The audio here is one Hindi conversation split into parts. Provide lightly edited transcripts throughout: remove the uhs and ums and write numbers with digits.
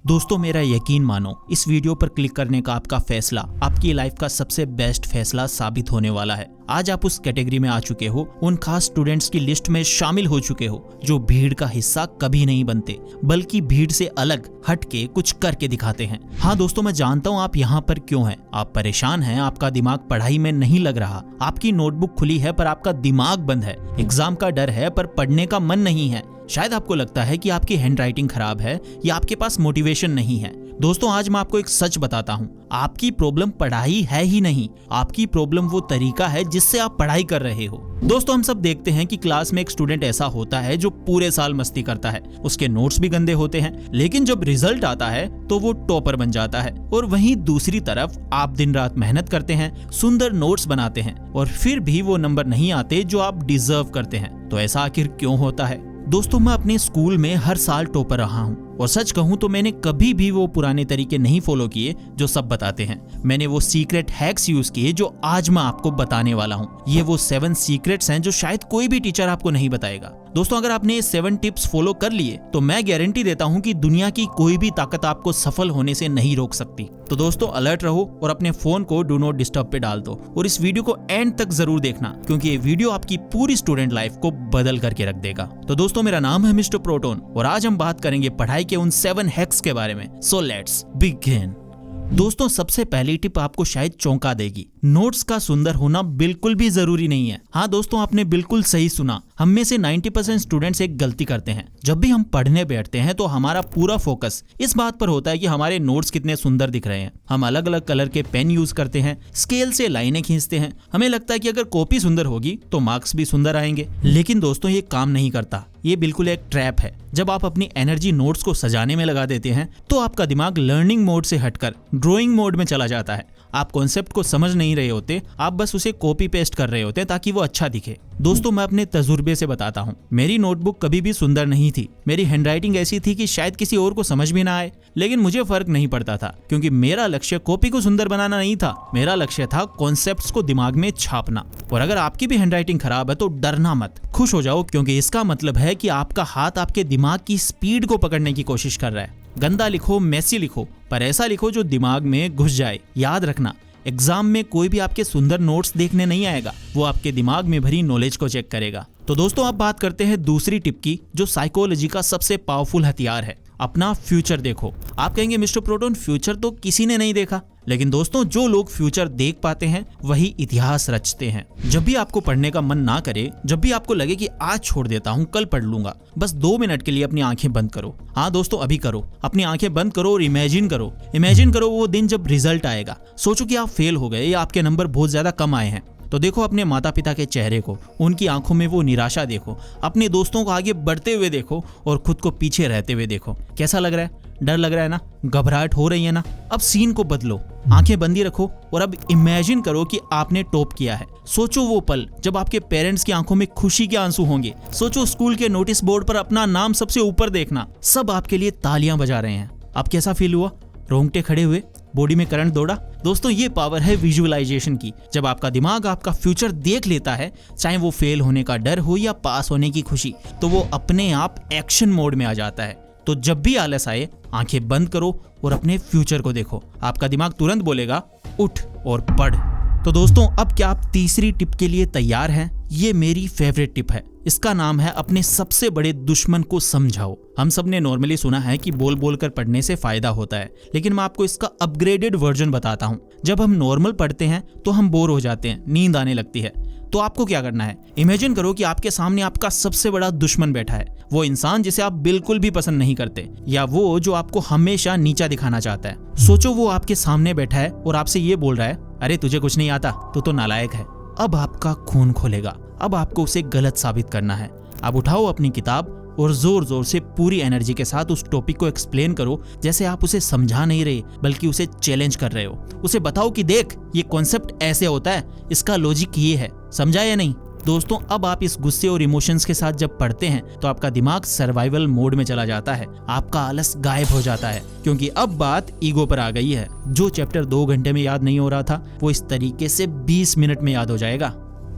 दोस्तों मेरा यकीन मानो, इस वीडियो पर क्लिक करने का आपका फैसला आपकी लाइफ का सबसे बेस्ट फैसला साबित होने वाला है। आज आप उस कैटेगरी में आ चुके हो, उन खास स्टूडेंट्स की लिस्ट में शामिल हो चुके हो जो भीड़ का हिस्सा कभी नहीं बनते, बल्कि भीड़ से अलग हट के कुछ करके दिखाते हैं। हाँ दोस्तों, मैं जानता हूँ आप यहाँ पर क्यों हैं। आप परेशान हैं, आपका दिमाग पढ़ाई में नहीं लग रहा, आपकी नोटबुक खुली है पर आपका दिमाग बंद है, एग्जाम का डर है पर पढ़ने का मन नहीं है। शायद आपको लगता है कि आपकी हैंडराइटिंग खराब है या आपके पास मोटिवेशन नहीं है। दोस्तों आज मैं आपको एक सच बताता हूँ, आपकी प्रॉब्लम पढ़ाई है ही नहीं, आपकी प्रॉब्लम वो तरीका है जिससे आप पढ़ाई कर रहे हो। दोस्तों हम सब देखते हैं कि क्लास में एक स्टूडेंट ऐसा होता है जो पूरे साल मस्ती करता है, उसके नोट्स भी गंदे होते हैं, लेकिन जब रिजल्ट आता है तो वो टॉपर बन जाता है। और वहीं दूसरी तरफ आप दिन रात मेहनत करते हैं, सुंदर नोट्स बनाते हैं और फिर भी वो नंबर नहीं आते जो आप डिजर्व करते हैं। तो ऐसा आखिर क्यों होता है? दोस्तों मैं अपने स्कूल में हर साल टॉपर रहा हूँ और सच कहूँ तो मैंने कभी भी वो पुराने तरीके नहीं फॉलो किए जो सब बताते हैं। मैंने वो सीक्रेट हैक्स यूज किए जो आज मैं आपको बताने वाला हूँ। ये वो 7 सीक्रेट्स हैं जो शायद कोई भी टीचर आपको नहीं बताएगा। दोस्तों अगर आपने ये 7 टिप्स फॉलो कर लिए तो मैं गारंटी देता हूँ कि दुनिया की कोई भी ताकत आपको सफल होने से नहीं रोक सकती। तो दोस्तों अलर्ट रहो और अपने फोन को डू नॉट डिस्टर्ब पे डाल दो और इस वीडियो को एंड तक जरूर देखना, क्योंकि ये वीडियो आपकी पूरी स्टूडेंट लाइफ को बदल करके रख देगा। तो दोस्तों मेरा नाम है मिस्टर प्रोटोन और आज हम बात करेंगे पढ़ाई के उन 7 हैक्स के बारे में। So let's begin. दोस्तों सबसे पहली टिप आपको शायद चौंका देगी। नोट्स का सुंदर होना बिल्कुल भी जरूरी नहीं है। हाँ दोस्तों आपने बिल्कुल सही सुना, हम में से 90% स्टूडेंट्स एक गलती करते हैं। जब भी हम पढ़ने बैठते हैं तो हमारा पूरा फोकस इस बात पर होता है कि हमारे नोट्स कितने सुंदर दिख रहे हैं। हम अलग अलग कलर के पेन यूज करते हैं, स्केल से लाइनें खींचते हैं। हमें लगता है कि अगर कॉपी सुंदर होगी तो मार्क्स भी सुंदर आएंगे, लेकिन दोस्तों ये काम नहीं करता। ये बिल्कुल एक ट्रैप है। जब आप अपनी एनर्जी नोट्स को सजाने में लगा देते हैं तो आपका दिमाग लर्निंग मोड से हटकर ड्राइंग मोड में चला जाता है। आप कॉन्सेप्ट को समझ नहीं रहे होते, आप बस उसे कॉपी पेस्ट कर रहे होते हैं ताकि वो अच्छा दिखे। दोस्तों मैं अपने तजुर्बे से बताता हूँ, मेरी नोटबुक कभी भी सुंदर नहीं थी। मेरी हैंडराइटिंग ऐसी थी कि शायद किसी और को समझ भी ना आए, लेकिन मुझे फर्क नहीं पड़ता था, क्योंकि मेरा लक्ष्य कॉपी को सुंदर बनाना नहीं था, मेरा लक्ष्य था कॉन्सेप्ट्स को दिमाग में छापना। और अगर आपकी भी हैंडराइटिंग खराब है तो डरना मत, खुश हो जाओ, क्योंकि इसका मतलब है कि आपका हाथ आपके दिमाग की स्पीड को पकड़ने की कोशिश कर रहा है। गंदा लिखो, मैसी लिखो, पर ऐसा लिखो जो दिमाग में घुस जाए। याद रखना, एग्जाम में कोई भी आपके सुंदर नोट्स देखने नहीं आएगा, वो आपके दिमाग में भरी नॉलेज को चेक करेगा। तो दोस्तों अब बात करते हैं दूसरी टिप की, जो साइकोलॉजी का सबसे पावरफुल हथियार है। अपना फ्यूचर देखो। आप कहेंगे मिस्टर प्रोटोन फ्यूचर तो किसी ने नहीं देखा, लेकिन दोस्तों जो लोग फ्यूचर देख पाते हैं वही इतिहास रचते हैं। जब भी आपको पढ़ने का मन ना करे, जब भी आपको लगे कि आज छोड़ देता हूँ कल पढ़ लूंगा, बस 2 मिनट के लिए अपनी आंखें बंद करो। हाँ दोस्तों अभी करो, अपनी आंखें बंद करो और इमेजिन करो वो दिन जब रिजल्ट आएगा। सोचो कि आप फेल हो गए या आपके नंबर बहुत ज्यादा कम आए हैं। तो देखो अपने माता पिता के चेहरे को, उनकी आंखों में वो निराशा देखो, अपने दोस्तों को आगे बढ़ते हुए देखो और खुद को पीछे रहते हुए देखो। कैसा लग रहा है? डर लग रहा है ना? घबराहट हो रही है ना? अब सीन को बदलो, आंखें बंदी रखो और अब इमेजिन करो कि आपने टॉप किया है। सोचो वो पल जब आपके पेरेंट्स की आंखों में खुशी के आंसू होंगे। सोचो स्कूल के नोटिस बोर्ड पर अपना नाम सबसे ऊपर देखना, सब आपके लिए तालियां बजा रहे हैं। अब कैसा फील हुआ? रोंगटे खड़े हुए? बॉडी में करंट दौड़ा? दोस्तों ये पावर है विजुअलाइजेशन की। जब आपका दिमाग आपका फ्यूचर देख लेता है, चाहे वो फेल होने का डर हो या पास होने की खुशी, तो वो अपने आप एक्शन मोड में आ जाता है। तो जब भी आलस आए, आंखें बंद करो और अपने फ्यूचर को देखो। आपका दिमाग तुरंत बोलेगा उठ और पढ़। तो दोस्तों अब क्या आप तीसरी टिप के लिए तैयार हैं? ये मेरी फेवरेट टिप है। इसका नाम है अपने सबसे बड़े दुश्मन को समझाओ। हम सब ने नॉर्मली सुना है कि बोल बोल कर पढ़ने से फायदा होता है, लेकिन मैं आपको इसका अपग्रेडेड वर्जन बताता हूँ। जब हम नॉर्मल पढ़ते हैं तो हम बोर हो जाते हैं, नींद आने लगती है। तो आपको क्या करना है? इमेजिन करो कि आपके सामने आपका सबसे बड़ा दुश्मन बैठा है, वो इंसान जिसे आप बिल्कुल भी पसंद नहीं करते, या वो जो आपको हमेशा नीचा दिखाना चाहता है। सोचो वो आपके सामने बैठा है और आपसे ये बोल रहा है, अरे तुझे कुछ नहीं आता, तू तो नालायक है। अब आपका खून खोलेगा, अब आपको उसे गलत साबित करना है। अब उठाओ अपनी किताब और जोर जोर से पूरी एनर्जी के साथ उस टॉपिक को एक्सप्लेन करो, जैसे आप उसे समझा नहीं रहे बल्कि उसे चैलेंज कर रहे हो। उसे बताओ कि देख ये कॉन्सेप्ट ऐसे होता है, इसका लॉजिक ये है, समझा या नहीं? दोस्तों अब आप इस गुस्से और इमोशंस के साथ जब पढ़ते हैं तो आपका दिमाग सर्वाइवल मोड में चला जाता है, आपका आलस गायब हो जाता है, क्योंकि अब बात ईगो पर आ गई है। जो चैप्टर 2 घंटे में याद नहीं हो रहा था, वो इस तरीके से 20 मिनट में याद हो जाएगा।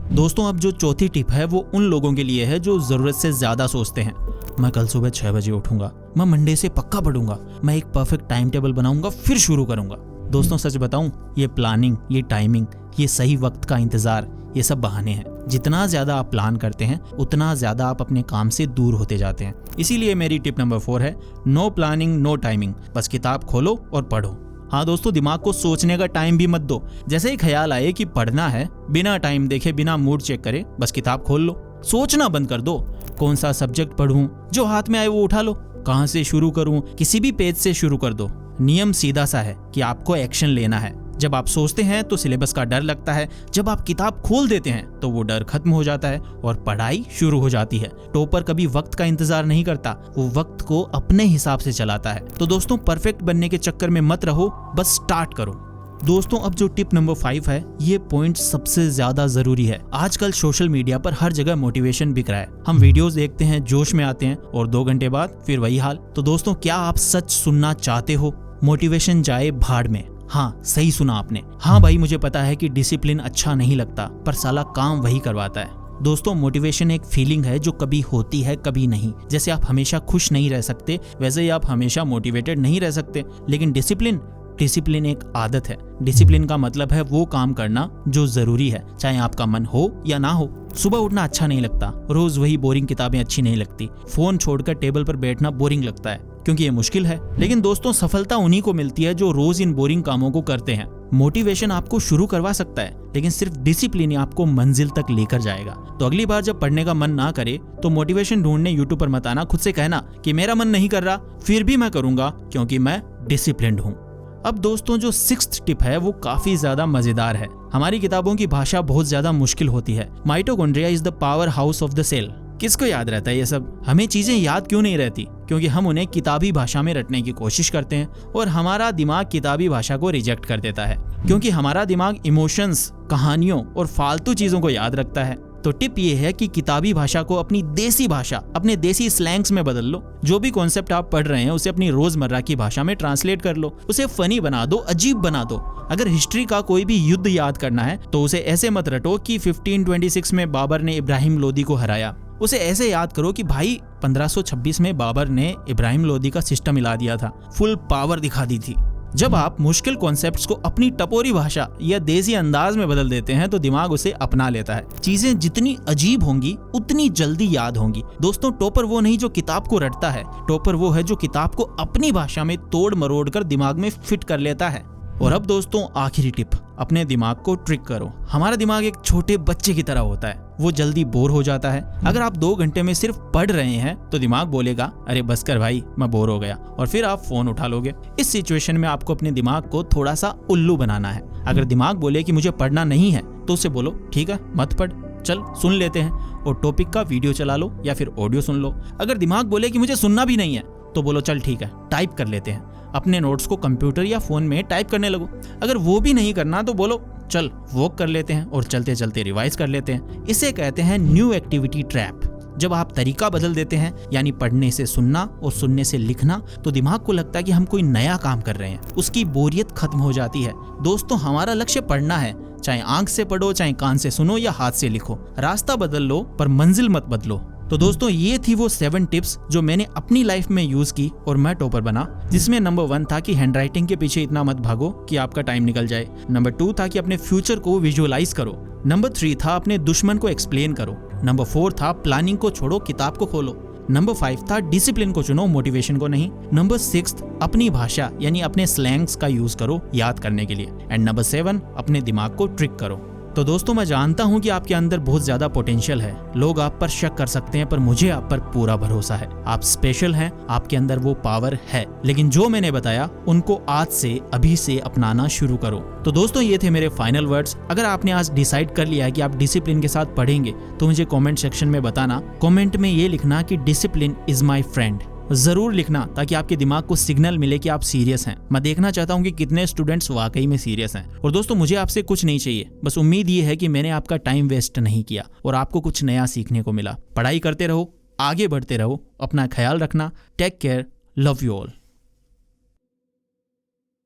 दोस्तों अब जो चौथी टिप है वो उन लोगों के लिए है जो जरूरत से ज्यादा सोचते हैं। मैं कल सुबह 6 बजे उठूंगा, मैं मंडे से पक्का पढ़ूंगा, मैं एक परफेक्ट टाइम टेबल बनाऊंगा, फिर शुरू करूंगा। दोस्तों सच बताऊं, ये प्लानिंग, ये टाइमिंग, ये सही वक्त का इंतजार, ये सब बहाने हैं। जितना ज्यादा आप प्लान करते हैं उतना ज्यादा आप अपने काम से दूर होते जाते हैं। इसीलिए मेरी टिप नंबर 4 है, नो प्लानिंग नो टाइमिंग। बस किताब खोलो और पढ़ो। हाँ दोस्तों, दिमाग को सोचने का टाइम भी मत दो। जैसे ही ख्याल आए कि पढ़ना है, बिना टाइम देखे, बिना मूड चेक करे, बस किताब खोल लो। सोचना बंद कर दो। कौन सा सब्जेक्ट पढ़ूं, जो हाथ में आए वो उठा लो। कहां से शुरू करूं, किसी भी पेज से शुरू कर दो। नियम सीधा सा है कि आपको एक्शन लेना है। जब आप सोचते हैं तो सिलेबस का डर लगता है, जब आप किताब खोल देते हैं तो वो डर खत्म हो जाता है और पढ़ाई शुरू हो जाती है। टॉपर कभी वक्त का इंतजार नहीं करता, वो वक्त को अपने हिसाब से चलाता है। तो दोस्तों, परफेक्ट बनने के चक्कर में मत रहो, बस स्टार्ट करो। दोस्तों, अब जो टिप नंबर 5 है, ये पॉइंट सबसे ज्यादा जरूरी है। आजकल सोशल मीडिया पर हर जगह मोटिवेशन बिक रहा है। हम वीडियोस देखते हैं, जोश में आते हैं और 2 घंटे बाद फिर वही हाल। तो दोस्तों, क्या आप सच सुनना चाहते हो? मोटिवेशन जाए भाड़ में। हाँ, सही सुना आपने। हाँ भाई, मुझे पता है कि डिसिप्लिन अच्छा नहीं लगता, पर साला काम वही करवाता है। दोस्तों, मोटिवेशन एक फीलिंग है जो कभी होती है, कभी नहीं। जैसे आप हमेशा खुश नहीं रह सकते, वैसे ही आप हमेशा मोटिवेटेड नहीं रह सकते। लेकिन डिसिप्लिन एक आदत है। डिसिप्लिन का मतलब है वो काम करना जो जरूरी है, चाहे आपका मन हो या ना हो। सुबह उठना अच्छा नहीं लगता, रोज वही बोरिंग किताबें अच्छी नहीं लगती, फोन छोड़कर टेबल पर बैठना बोरिंग लगता है क्योंकि ये मुश्किल है। लेकिन दोस्तों, सफलता उन्हीं को मिलती है जो रोज इन बोरिंग कामों को करते हैं। मोटिवेशन आपको शुरू करवा सकता है, लेकिन सिर्फ डिसिप्लिन आपको मंजिल तक लेकर जाएगा। तो अगली बार जब पढ़ने का मन ना करे तो मोटिवेशन ढूंढने यूट्यूब पर मत आना। खुद से कहना कि मेरा मन नहीं कर रहा, फिर भी मैं करूंगा क्योंकि मैं डिसिप्लिन्ड हूँ। अब दोस्तों, जो 6th टिप है वो काफी ज्यादा मजेदार है। हमारी किताबों की भाषा बहुत ज्यादा मुश्किल होती है। Mitochondria is the power house of the cell. किसको याद रहता है ये सब? हमें चीजें याद क्यों नहीं रहती? क्योंकि हम उन्हें किताबी भाषा में रटने की कोशिश करते हैं और हमारा दिमाग किताबी भाषा को रिजेक्ट कर देता है, क्योंकि हमारा दिमाग इमोशंस, कहानियों और फालतू चीजों को याद रखता है। तो टिप ये है कि किताबी भाषा को अपनी देसी भाषा, अपने देसी स्लैंग्स में बदल लो। जो भी कॉन्सेप्ट आप पढ़ रहे हैं उसे अपनी रोजमर्रा की भाषा में ट्रांसलेट कर लो। उसे फनी बना दो, अजीब बना दो। अगर हिस्ट्री का कोई भी युद्ध याद करना है तो उसे ऐसे मत रटो कि 1526 में बाबर ने इब्राहिम लोदी को हराया। उसे ऐसे याद करो कि भाई 1526 में बाबर ने इब्राहिम लोदी का सिस्टम हिला दिया था, फुल पावर दिखा दी थी। जब आप मुश्किल कॉन्सेप्ट्स को अपनी टपोरी भाषा या देसी अंदाज में बदल देते हैं तो दिमाग उसे अपना लेता है। चीजें जितनी अजीब होंगी उतनी जल्दी याद होंगी। दोस्तों, टॉपर वो नहीं जो किताब को रटता है, टॉपर वो है जो किताब को अपनी भाषा में तोड़ मरोड़ कर दिमाग में फिट कर लेता है। और अब दोस्तों, आखिरी टिप, अपने दिमाग को ट्रिक करो। हमारा दिमाग एक छोटे बच्चे की तरह होता है, वो जल्दी बोर हो जाता है। अगर आप 2 घंटे में सिर्फ पढ़ रहे हैं तो दिमाग बोलेगा, अरे बस कर भाई, मैं बोर हो गया, और फिर आप फोन उठा लोगे। इस सिचुएशन में आपको अपने दिमाग को थोड़ा सा उल्लू बनाना है। अगर दिमाग बोले कि मुझे पढ़ना नहीं है तो उसे बोलो, ठीक है मत पढ़, चल सुन लेते हैं, और टॉपिक का वीडियो चला लो या फिर ऑडियो सुन लो। अगर दिमाग बोले कि मुझे सुनना भी नहीं है तो बोलो, चल ठीक है टाइप कर लेते हैं, अपने नोट्स को कंप्यूटर या फोन में टाइप करने लगो। अगर वो भी नहीं करना तो बोलो, चल वॉक कर लेते हैं और चलते चलते रिवाइज कर लेते हैं। इसे कहते हैं न्यू एक्टिविटी ट्रैप। जब आप तरीका बदल देते हैं, यानी पढ़ने से सुनना और सुनने से लिखना, तो दिमाग को लगता है कि हम कोई नया काम कर रहे हैं, उसकी बोरियत खत्म हो जाती है। दोस्तों, हमारा लक्ष्य पढ़ना है, चाहे आंख से पढ़ो, चाहे कान से सुनो या हाथ से लिखो। रास्ता बदल लो पर मंजिल मत बदलो। तो दोस्तों, ये थी वो 7 टिप्स जो मैंने अपनी लाइफ में यूज की और मैं टॉपर बना। जिसमें नंबर 1 था कि हैंडराइटिंग के पीछे इतना मत भागो कि आपका टाइम निकल जाए। नंबर 2 था कि अपने फ्यूचर को विजुअलाइज करो। नंबर 3 था अपने दुश्मन को एक्सप्लेन करो। नंबर 4 था प्लानिंग को छोड़ो, किताब को खोलो। नंबर 5 था डिसिप्लिन को चुनो, मोटिवेशन को नहीं। नंबर 6 अपनी भाषा यानी अपने स्लैंग्स का यूज करो याद करने के लिए। एंड नंबर 7 अपने दिमाग को ट्रिक करो। तो दोस्तों, मैं जानता हूं कि आपके अंदर बहुत ज्यादा पोटेंशियल है, लोग आप पर शक कर सकते हैं, पर मुझे आप पर पूरा भरोसा है। आप स्पेशल हैं, आपके अंदर वो पावर है। लेकिन जो मैंने बताया उनको आज से, अभी से अपनाना शुरू करो। तो दोस्तों, ये थे मेरे फाइनल वर्ड्स। अगर आपने आज डिसाइड कर लिया है कि आप डिसिप्लिन के साथ पढ़ेंगे तो मुझे कमेंट सेक्शन में बताना। कमेंट में ये लिखना कि डिसिप्लिन इज माय फ्रेंड, जरूर लिखना, ताकि आपके दिमाग को सिग्नल मिले कि आप सीरियस हैं। मैं देखना चाहता हूं कि कितने स्टूडेंट्स वाकई में सीरियस हैं। और दोस्तों, मुझे आपसे कुछ नहीं चाहिए, बस उम्मीद ये है कि मैंने आपका टाइम वेस्ट नहीं किया और आपको कुछ नया सीखने को मिला। पढ़ाई करते रहो, आगे बढ़ते रहो, अपना ख्याल रखना। Take care, love you all.